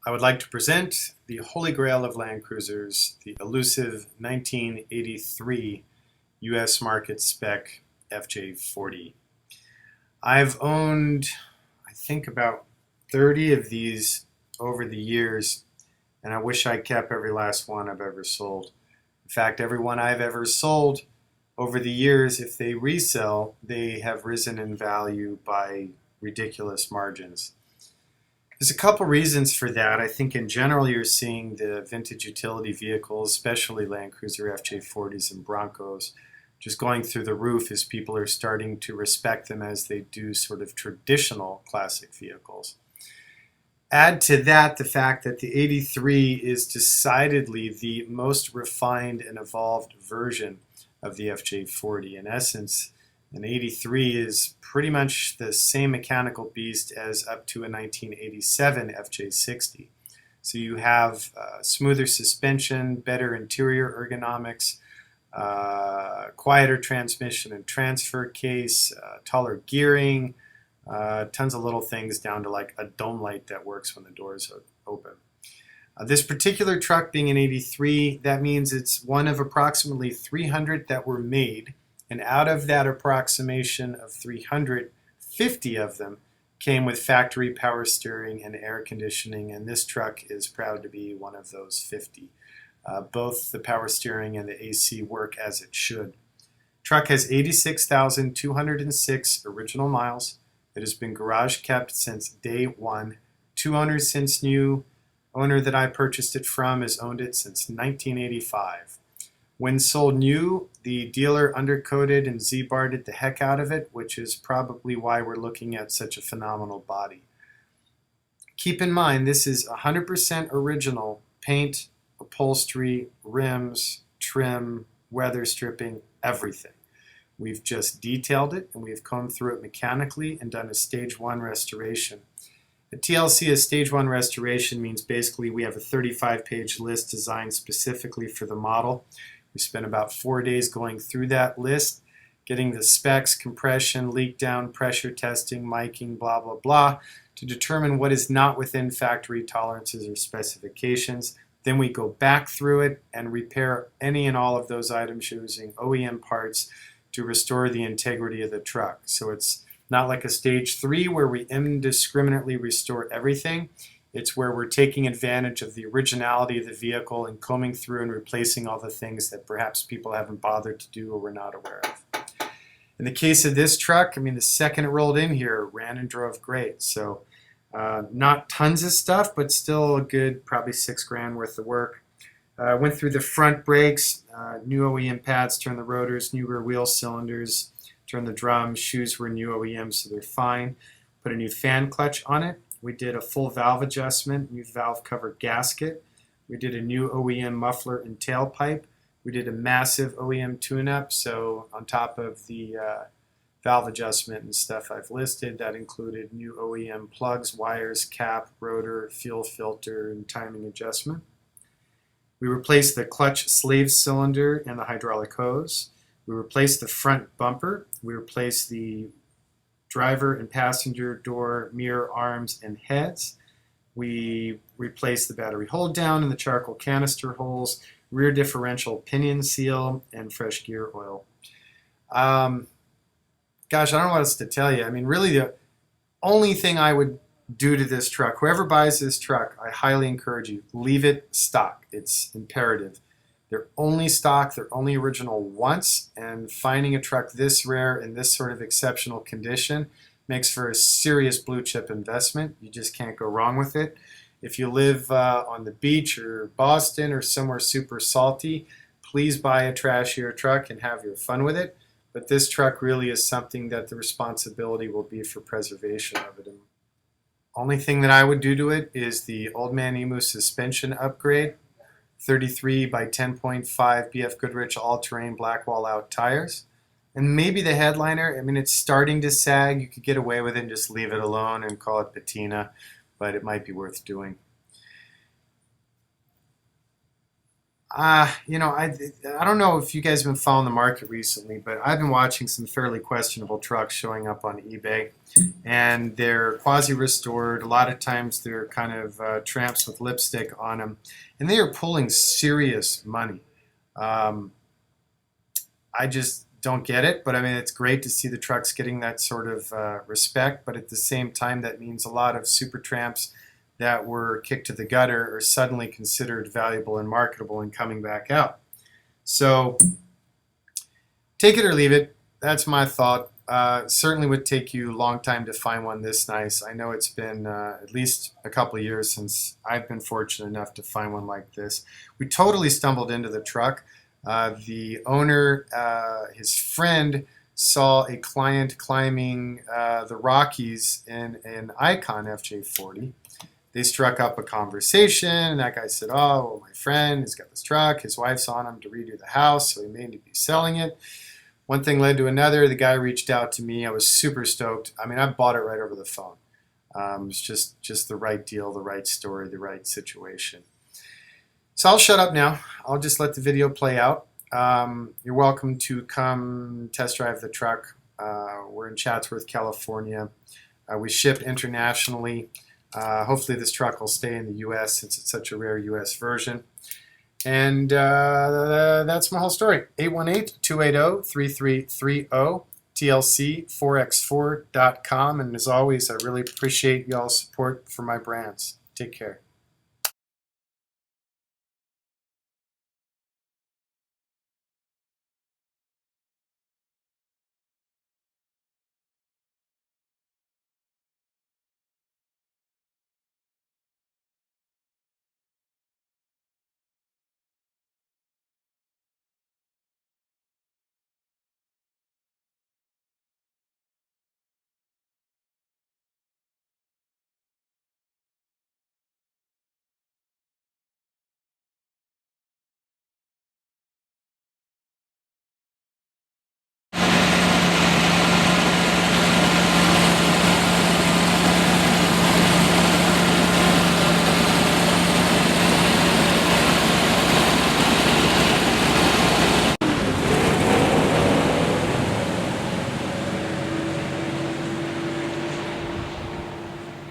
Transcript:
I would like to present the Holy Grail of Land Cruisers, the elusive 1983 U.S. market spec FJ40. I've owned, I think, about 30 of these over the years, and I wish I kept every last one I've ever sold. In fact, every one I've ever sold over the years, if they resell, they have risen in value by ridiculous margins. There's a couple reasons for that. I think in general you're seeing the vintage utility vehicles, especially Land Cruiser FJ40s and Broncos, just going through the roof as people are starting to respect them as they do sort of traditional classic vehicles. Add to that the fact that the 83 is decidedly the most refined and evolved version of the FJ40. In essence, an 83 is pretty much the same mechanical beast as up to a 1987 FJ60. So you have smoother suspension, better interior ergonomics, quieter transmission and transfer case, taller gearing, tons of little things down to like a dome light that works when the doors are open. This particular truck being an 83, that means it's one of approximately 300 that were made. And out of that approximation of 350 of them came with factory power steering and air conditioning, and this truck is proud to be one of those 50. Both the power steering and the AC work as it should. Truck has 86,206 original miles. It has been garage kept since day one. 2 owners since new. Owner that I purchased it from has owned it since 1985. When sold new, the dealer undercoated and Z-barred the heck out of it, which is probably why we're looking at such a phenomenal body. Keep in mind, this is 100% original paint, upholstery, rims, trim, weather stripping, everything. We've just detailed it and we've combed through it mechanically and done a stage 1 restoration. A TLC, a stage 1 restoration, means basically we have a 35-page list designed specifically for the model. We spent about 4 days going through that list, getting the specs, compression, leak down, pressure testing, miking, blah, blah, blah, to determine what is not within factory tolerances or specifications. Then we go back through it and repair any and all of those items using OEM parts to restore the integrity of the truck. So it's not like a stage 3 where we indiscriminately restore everything. It's where we're taking advantage of the originality of the vehicle and combing through and replacing all the things that perhaps people haven't bothered to do or were not aware of. In the case of this truck, I mean, the second it rolled in here, ran and drove great. So not tons of stuff, but still a good probably $6,000 worth of work. Went through the front brakes, new OEM pads, turned the rotors, new rear wheel cylinders, turned the drums, shoes were new OEM, so they're fine. Put a new fan clutch on it. We did a full valve adjustment, new valve cover gasket. We did a new OEM muffler and tailpipe. We did a massive OEM tune-up, so on top of the valve adjustment and stuff I've listed, that included new OEM plugs, wires, cap, rotor, fuel filter, and timing adjustment. We replaced the clutch slave cylinder and the hydraulic hose. We replaced the front bumper. We replaced the driver and passenger door mirror arms and heads. We replaced the battery hold down and the charcoal canister holes, rear differential pinion seal, and fresh gear oil. Gosh, I don't know what else to tell you. I mean, really the only thing I would do to this truck, whoever buys this truck, I highly encourage you, leave it stock. It's imperative. They're only stock, they're only original once, and finding a truck this rare in this sort of exceptional condition makes for a serious blue chip investment. You just can't go wrong with it. If you live on the beach or Boston or somewhere super salty, please buy a trashier truck and have your fun with it. But this truck really is something that the responsibility will be for preservation of it. And only thing that I would do to it is the Old Man Emu suspension upgrade. 33 by 10.5 BF Goodrich all-terrain black wall-out tires. And maybe the headliner, I mean, it's starting to sag. You could get away with it and just leave it alone and call it patina, but it might be worth doing. I don't know if you guys have been following the market recently, but I've been watching some fairly questionable trucks showing up on eBay, and they're quasi-restored. A lot of times they're kind of tramps with lipstick on them, and they are pulling serious money. Um, I just don't get it, but I mean, it's great to see the trucks getting that sort of respect, but at the same time, that means a lot of super tramps that were kicked to the gutter are suddenly considered valuable and marketable and coming back out. So take it or leave it. That's my thought. Certainly would take you a long time to find one this nice. I know it's been at least a couple of years since I've been fortunate enough to find one like this. We totally stumbled into the truck. The owner, his friend, saw a client climbing the Rockies in an Icon FJ40. They struck up a conversation, and that guy said, oh, well, my friend has got this truck. His wife's on him to redo the house, so he may need to be selling it. One thing led to another. The guy reached out to me. I was super stoked. I mean, I bought it right over the phone. It's just the right deal, the right story, the right situation. So I'll shut up now. I'll just let the video play out. You're welcome to come test drive the truck. We're in Chatsworth, California. We ship internationally. Hopefully this truck will stay in the U.S. since it's such a rare U.S. version. And that's my whole story. 818-280-3330, TLC4x4.com. And as always, I really appreciate y'all's support for my brands. Take care.